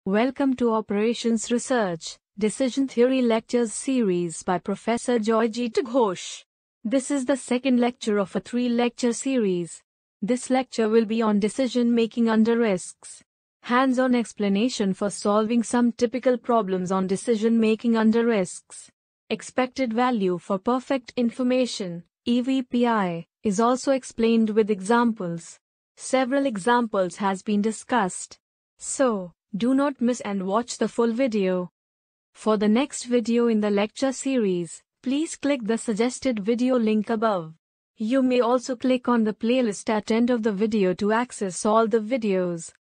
Welcome to Operations Research, Decision Theory Lectures series by Professor Joyjeet Ghose. This is the second lecture of a 3-lecture series. This lecture will be on decision making under risks. Hands-on explanation for solving some typical problems on decision making under risks. Expected value for perfect information, EVPI, is also explained with examples. Several examples has been discussed. So, do not miss and watch the full video. For the next video in the lecture series, please click the suggested video link above. You may also click on the playlist at end of the video to access all the videos.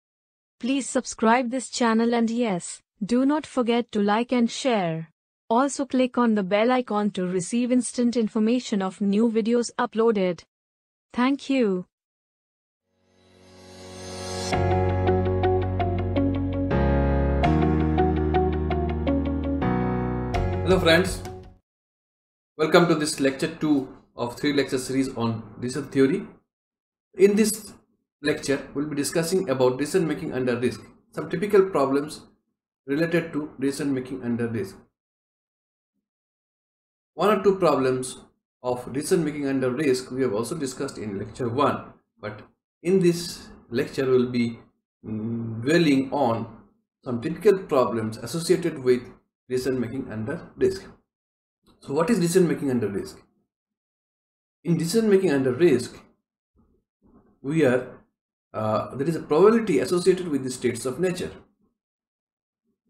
Please subscribe this channel and yes, do not forget to like and share. Also click on the bell icon to receive instant information of new videos uploaded. Thank you. Hello friends, welcome to this lecture 2 of 3-lecture series on decision theory. In this lecture, we'll be discussing about decision making under risk, some typical problems related to decision making under risk. One or two problems of decision making under risk we have also discussed in lecture 1, but in this lecture we'll be dwelling on some typical problems associated with decision making under risk. So what is decision making under risk? In decision making under risk, there is a probability associated with the states of nature.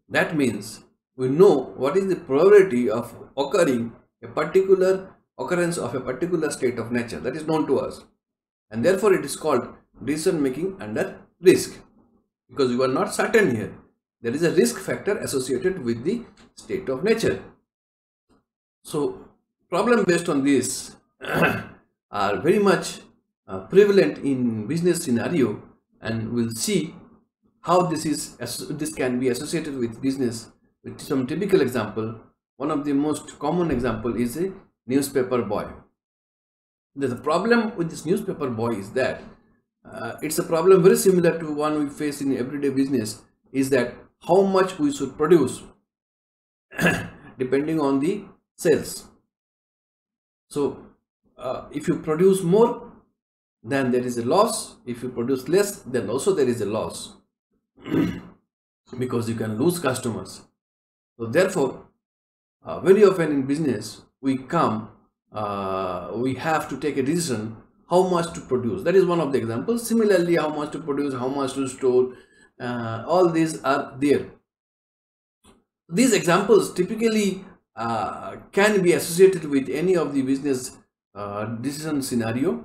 That means we know what is the probability of occurring a particular occurrence of a particular state of nature, that is known to us, and therefore it is called decision making under risk, because we are not certain here. There is a risk factor associated with the state of nature. So problems based on this are very much prevalent in business scenario, and we'll see how this can be associated with business with some typical example. One of the most common example is a newspaper boy. The problem with this newspaper boy is that it's a problem very similar to one we face in everyday business, is that how much we should produce depending on the sales. So if you produce more, then there is a loss. If you produce less, then also there is a loss because you can lose customers. So therefore very often in business we have to take a decision how much to produce. That is one of the examples. Similarly, how much to produce, how much to store, all these are there. These examples typically can be associated with any of the business decision scenario,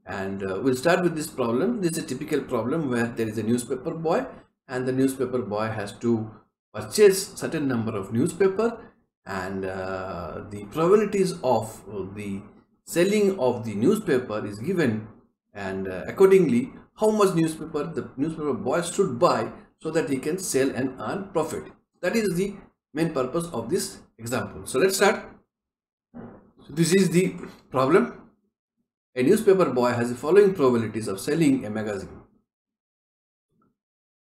and we'll start with this problem. This is a typical problem where there is a newspaper boy, and the newspaper boy has to purchase certain number of newspaper, and the probabilities of the selling of the newspaper is given, and accordingly how much newspaper the newspaper boy should buy so that he can sell and earn profit. That is the main purpose of this example. So let's start. So this is the problem. A newspaper boy has the following probabilities of selling a magazine.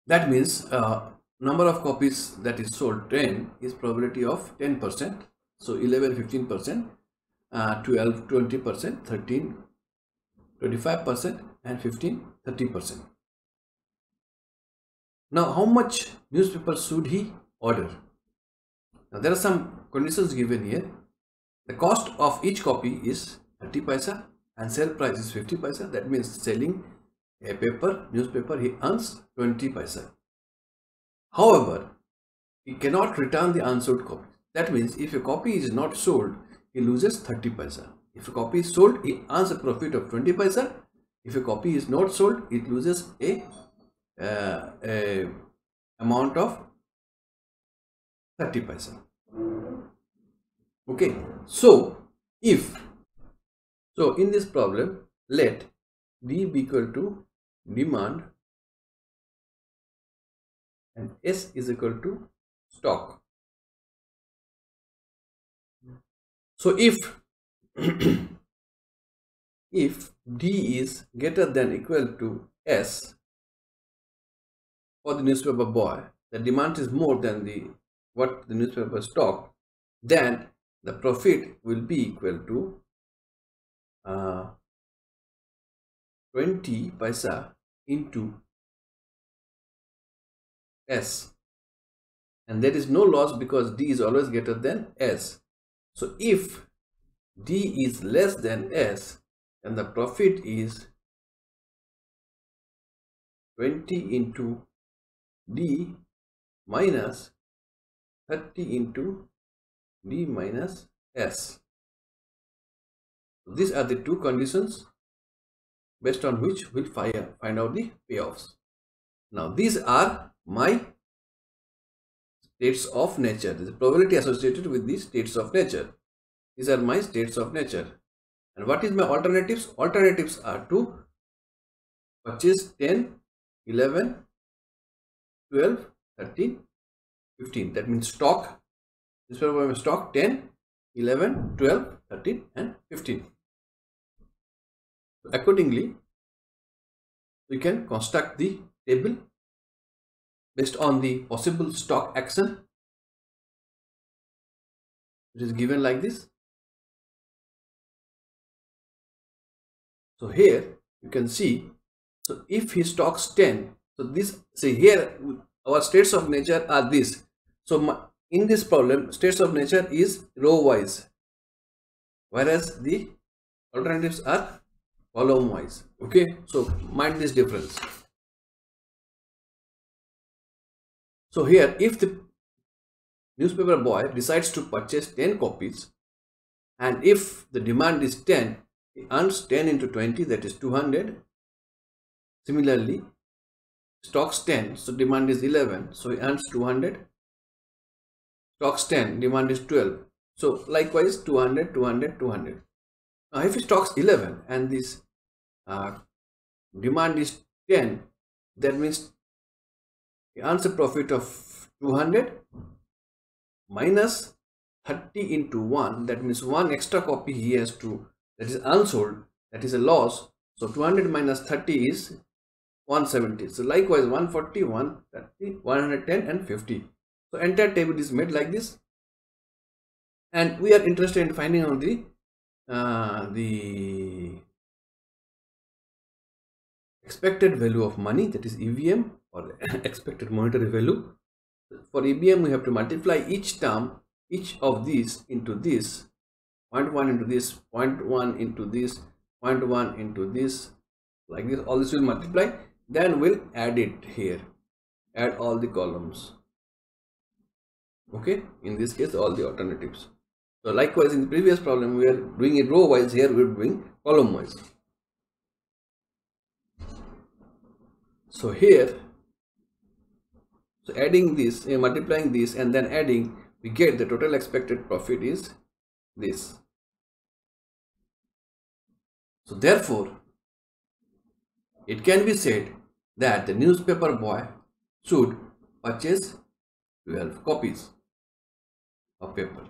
That means number of copies that is sold, 10, is probability of 10%. So 11, 15%, 12, 20%, 13, 25%, and 15, 30%. Now how much newspaper should he order? Now there are some conditions given here. The cost of each copy is 30 paisa and sale price is 50 paisa. That means selling a newspaper, he earns 20 paisa. However, he cannot return the unsold copy. That means if a copy is not sold, he loses 30 paisa. If a copy is sold, he earns a profit of 20 paisa. If a copy is not sold, it loses a amount of 30 paisa. Okay, so in this problem, let D be equal to demand and S is equal to stock. So if D is greater than equal to S for the newspaper boy, the demand is more than what the newspaper stock, then the profit will be equal to 20 paisa into S, and there is no loss because D is always greater than S. So if D is less than S, then the profit is 20 into D minus 30 into D minus S. So these are the two conditions based on which we'll find out the payoffs. Now these are my states of nature. This is probability associated with these states of nature. These are my states of nature. And what is my alternatives? Alternatives are to purchase 10, 11, 12, 13, 15. That means stock. This is my stock 10, 11, 12, 13 and 15. Accordingly, we can construct the table based on the possible stock action. It is given like this. So here you can see, so if he stocks 10, so this, say here our states of nature are this. So in this problem, states of nature is row wise, whereas the alternatives are column wise. Okay, so mind this difference. So here, if the newspaper boy decides to purchase 10 copies, and if the demand is 10, he earns 10 into 20, that is 200. Similarly, stocks 10, so demand is 11, so he earns 200. Stocks 10, demand is 12, so likewise 200, 200, 200. Now if he stocks 11 and this demand is 10, that means he earns a profit of 200 minus 30 into 1, that means one extra copy he has to, that is unsold, that is a loss. So 200 minus 30 is 170. So likewise 140, 130, 110 and 50. So entire table is made like this, and we are interested in finding out the expected value of money, that is EVM, or expected monetary value. For EVM, we have to multiply each term, each of these into this, 0.1 into this, 0.1 into this, 0.1 into this, like this. All this will multiply, then we'll add it here, add all the columns. Okay, in this case all the alternatives. So likewise in the previous problem we are doing it row wise, here we are doing column wise. So here, so adding this, multiplying this and then adding, we get the total expected profit is this. So therefore it can be said that the newspaper boy should purchase 12 copies of paper,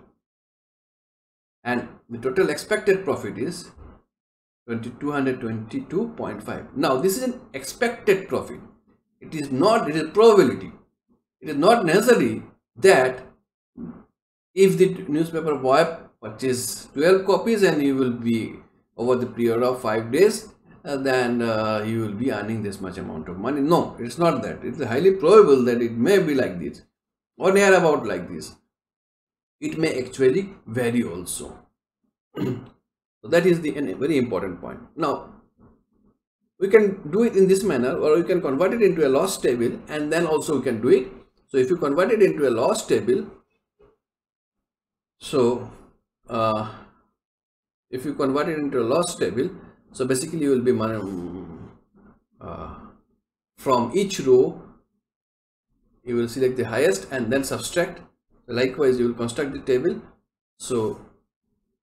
and the total expected profit is 222.5. Now this is an expected profit. It is not, it is probability. It is not necessary that if the newspaper boy purchases 12 copies and he will be over the period of 5 days, then he will be earning this much amount of money. No, it's not that. It's highly probable that it may be like this or near about like this. It may actually vary also. So that is the very important point. Now we can do it in this manner, or we can convert it into a loss table, and then also we can do it. So if you convert it into a loss table, so if you convert it into a loss table, so basically you will be from each row you will select the highest and then subtract. Likewise you will construct the table. So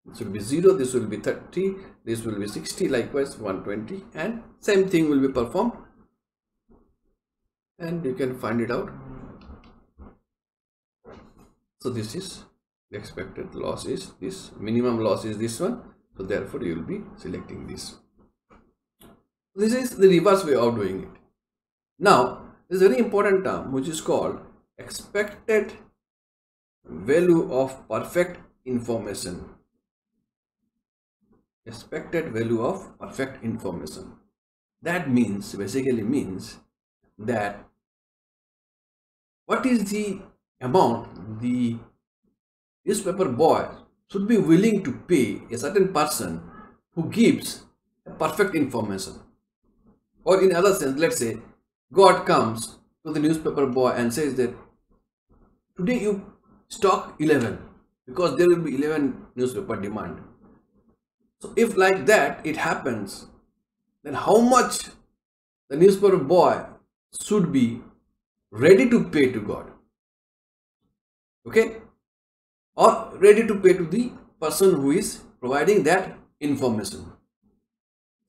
this will be 0, this will be 30, this will be 60, likewise 120, and same thing will be performed, and you can find it out. So this is the expected loss is this, minimum loss is this one, so therefore you will be selecting this. This is the reverse way of doing it. Now there is a very important term which is called expected value of perfect information. Expected value of perfect information. That means, basically means that what is the amount the newspaper boy should be willing to pay a certain person who gives a perfect information. Or in other sense, let's say God comes to the newspaper boy and says that today you stock 11 because there will be 11 newspaper demand. So if like that it happens, then how much the newspaper boy should be ready to pay to God? Okay? Or ready to pay to the person who is providing that information.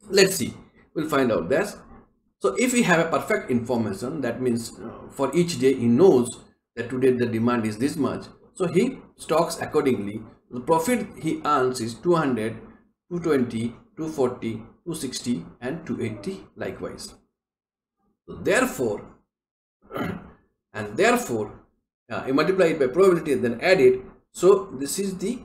Let's see, we'll find out that. So if we have a perfect information, that means for each day he knows that today the demand is this much, so he stocks accordingly. The profit he earns is 200, 220, 240, 260 and 280 likewise. So therefore you multiply it by probability and then add it. So this is the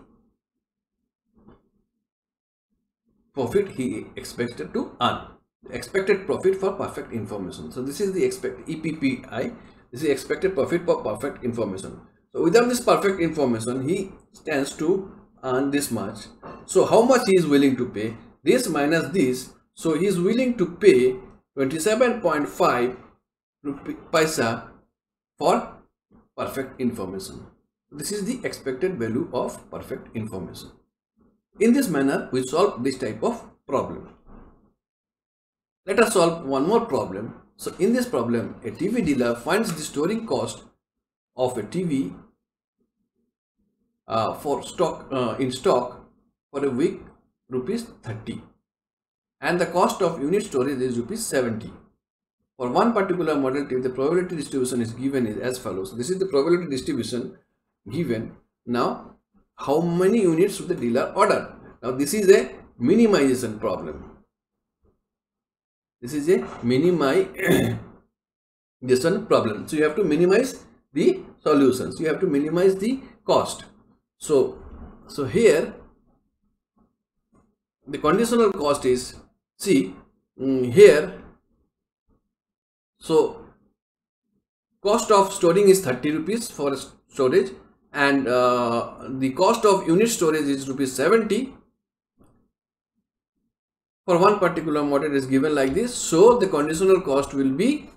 profit he expected to earn, expected profit for perfect information. So this is the expected EPPI. This is expected profit for perfect information. So without this perfect information, he stands to earn this much. So how much he is willing to pay? This minus this. So he is willing to pay 27.5 paisa for perfect information. This is the expected value of perfect information. In this manner, we solve this type of problem. Let us solve one more problem. So in this problem, a TV dealer finds the storing cost of a TV in stock for a week rupees 30 and the cost of unit storage is rupees 70. For one particular model TV, the probability distribution is given as follows. So this is the probability distribution given. Now, how many units should the dealer order? Now, this is a minimization problem. This is a minimization problem. So, you have to minimize the solutions. You have to minimize the cost. So here the conditional cost is, see here, so cost of storing is 30 rupees for storage and the cost of unit storage is rupees 70 for one particular model is given like this. So the conditional cost will be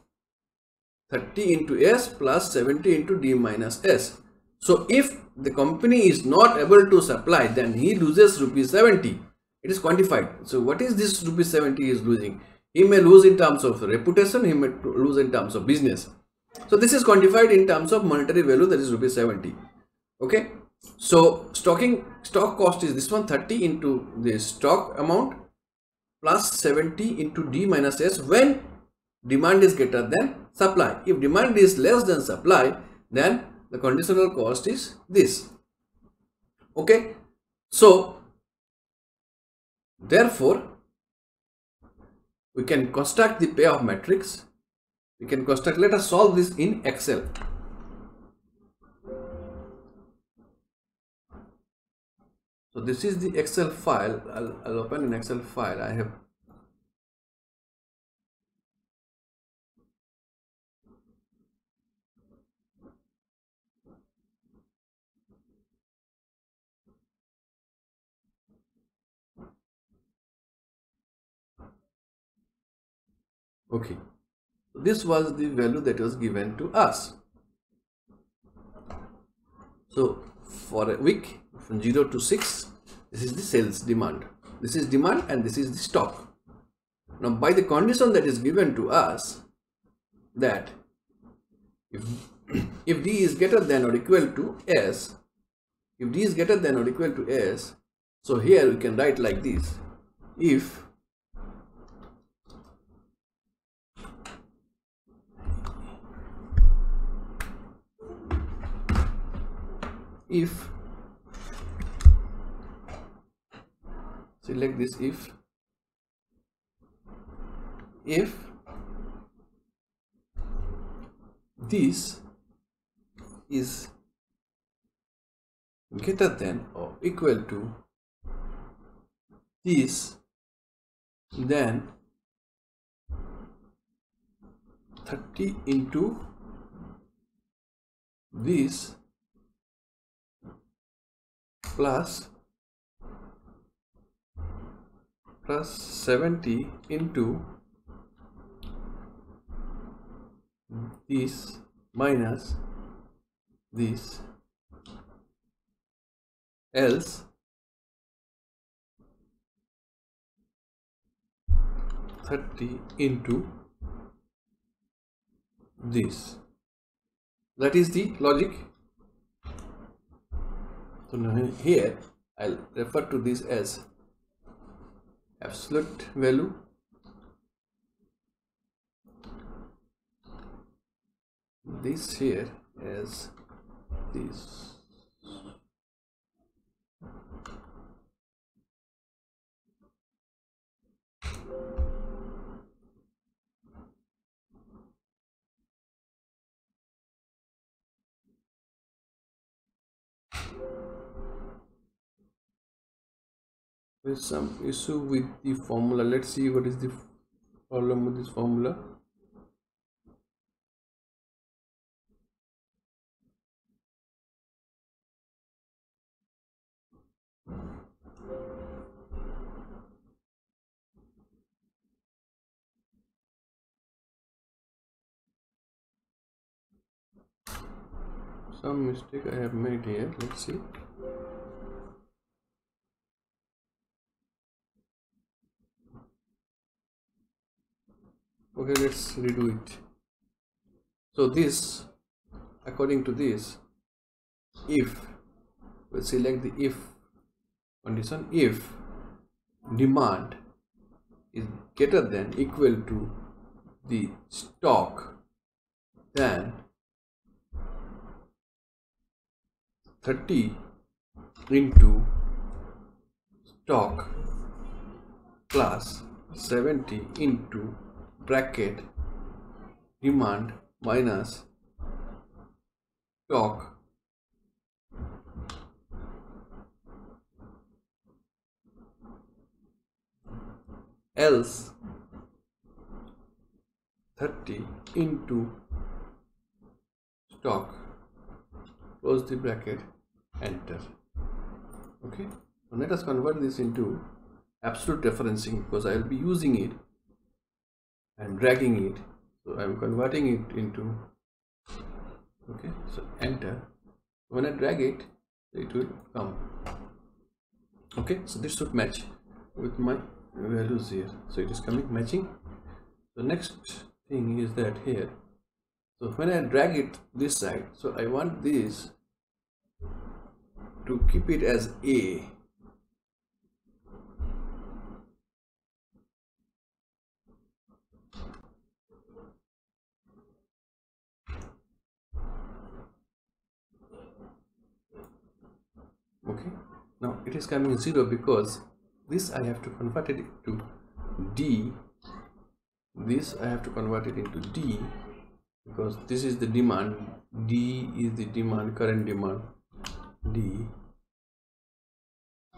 30 into S plus 70 into D minus S. So if the company is not able to supply, then he loses rupees 70. It is quantified. So what is this rupees 70 he is losing? He may lose in terms of reputation, he may lose in terms of business. So this is quantified in terms of monetary value, that is rupees 70. Okay. So stock cost is this one, 30 into the stock amount plus 70 into D minus S when demand is greater than supply. If demand is less than supply, then the conditional cost is this. Okay. So therefore we can construct the payoff matrix. We can construct, let us solve this in Excel. So this is the Excel file. I'll open an Excel file. I have okay. This was the value that was given to us. So for a week from 0 to 6, this is the sales demand. This is demand and this is the stock. Now by the condition that is given to us, that if D is greater than or equal to S, if D is greater than or equal to S, so here we can write like this: if select this, if this is greater than or equal to this, then 30 into this plus 70 into this minus this, else 30 into this. That is the logic. So now here I'll refer to this as absolute value, this here as this. There's some issue with the formula. Let's see what is the problem with this formula. Some mistake I have made here. Let's see. Okay, let's redo it. So this, according to this, if we select the if condition, if demand is greater than equal to the stock, then 30 into stock plus 70 into bracket demand minus stock else 30 into stock, close the bracket, enter. Okay, so let us convert this into absolute referencing, because I will be using it and dragging it. So I am converting it into, okay, so enter. When I drag it, it will come. Okay, so this should match with my values here. So it is coming matching. The next thing is that here, so when I drag it this side, so I want this to keep it as A. Okay, now it is coming 0 because this I have to convert it to D. This I have to convert it into D because this is the demand. D is the demand, current demand. D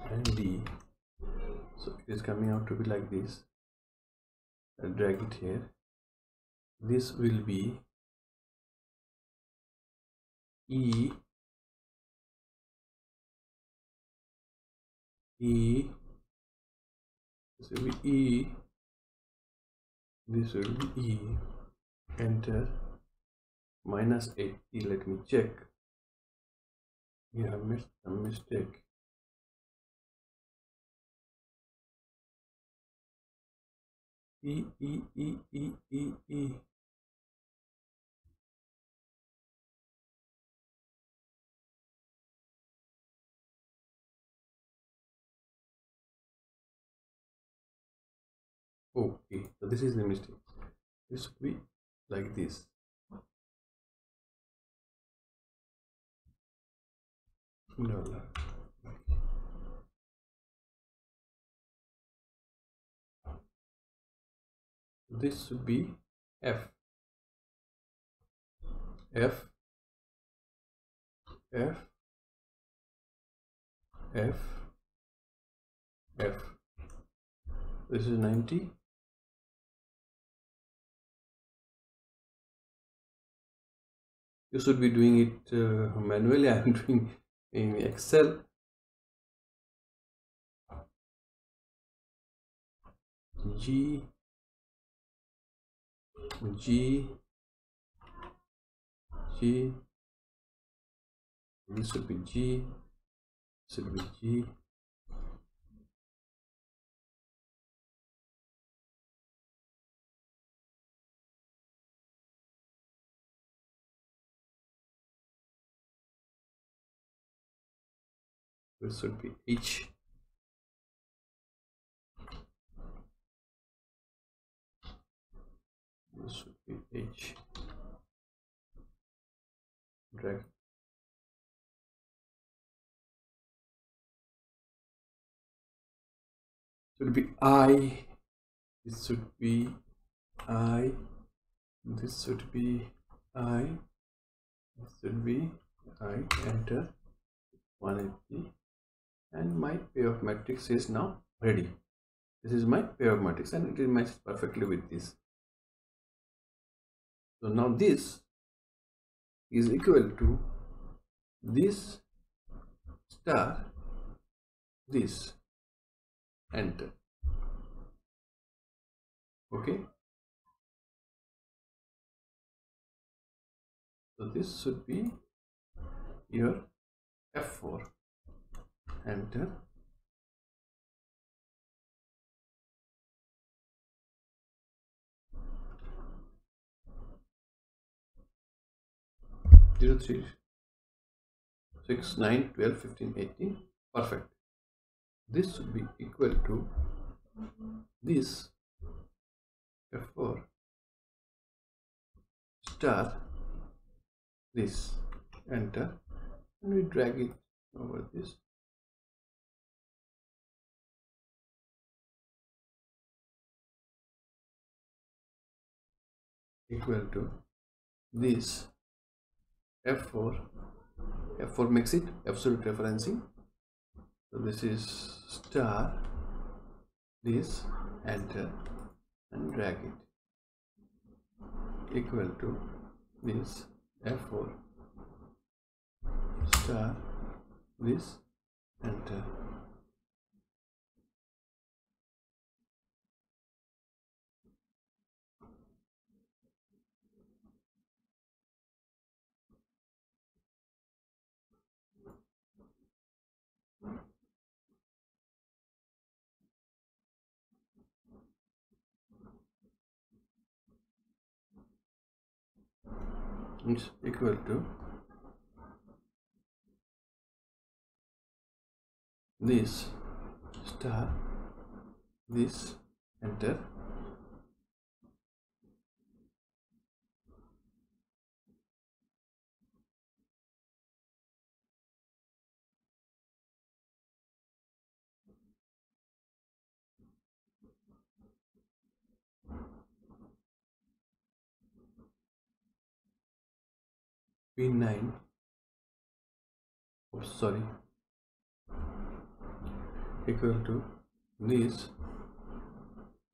and D. So it is coming out to be like this. I'll drag it here. This will be E. This will be E. This will be E. Enter. Minus 80. Let me check. Yeah, I missed a mistake. E. Okay, so this is the mistake. This should be like this. $. This should be F. F, F, F. This is 90. You should be doing it manually. I am doing in Excel. G, G, G. This should be G. This should be G. This should be H. This should be H. Drag. Should be I. This should be I. This should be I. This should be I. Enter 180. And my payoff matrix is now ready. This is my payoff matrix and it matches perfectly with this. So now this is equal to this star this. Enter. Okay. So this should be your F4. Enter. Zero, 3, 6, 9, 12, 15, 18. Perfect. This should be equal to this F4 star this. Enter. And we drag it over this. Equal to this F4. F4 makes it absolute referencing. So this is star this. Enter and drag it. Equal to this F4 star this. Enter. It's equal to this star this. Enter. P9. Oh, sorry. Equal to this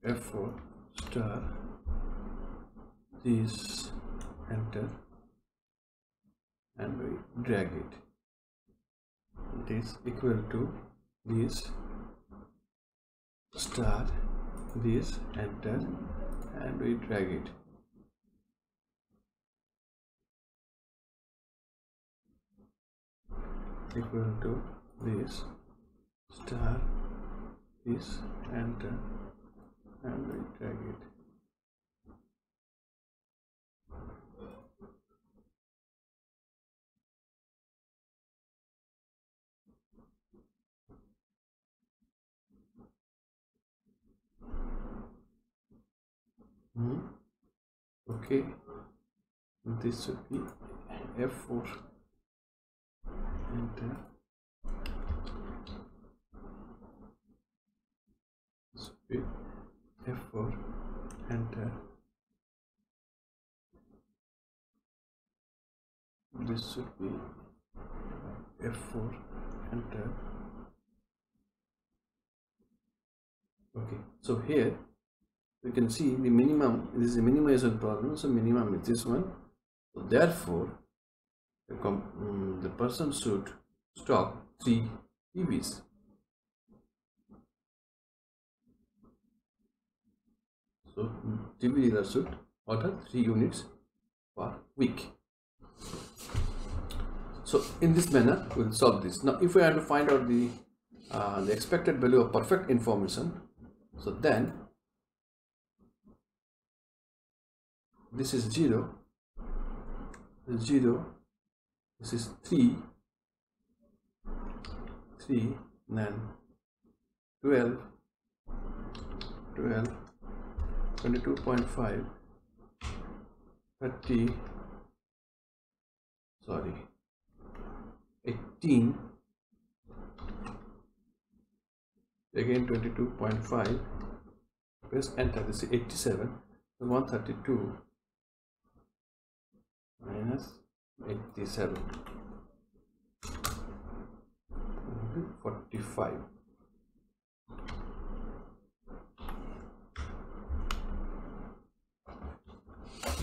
F4 star this. Enter and we drag it. It is equal to this star this. Enter and we drag it. Equal to this star this. Enter and we drag it. Okay, this should be F4. Enter. This should be F4. Enter. This should be F4, enter. Okay, so here you can see the minimum. This is a minimization problem, so minimum is this one. So therefore the person should stock 3 TVs. So TV dealer should order 3 units per week. So in this manner we will solve this. Now if we have to find out the expected value of perfect information, so then this is 0, this is 0, this is 3, then 12, 22.5, 30, sorry, 18, again 22.5, press enter. This is 87, so 132 minus 87, 45.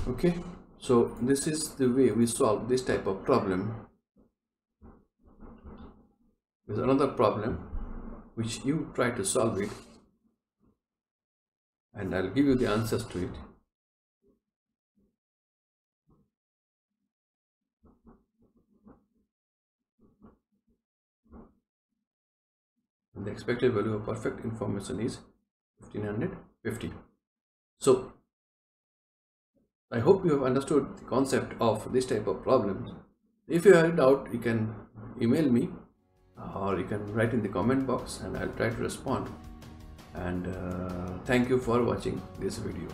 Okay, so this is the way we solve this type of problem. There's another problem which you try to solve it, and I'll give you the answers to it. And the expected value of perfect information is 1550. So I hope you have understood the concept of this type of problems. If you have a doubt, you can email me or you can write in the comment box and I'll try to respond. And thank you for watching this video.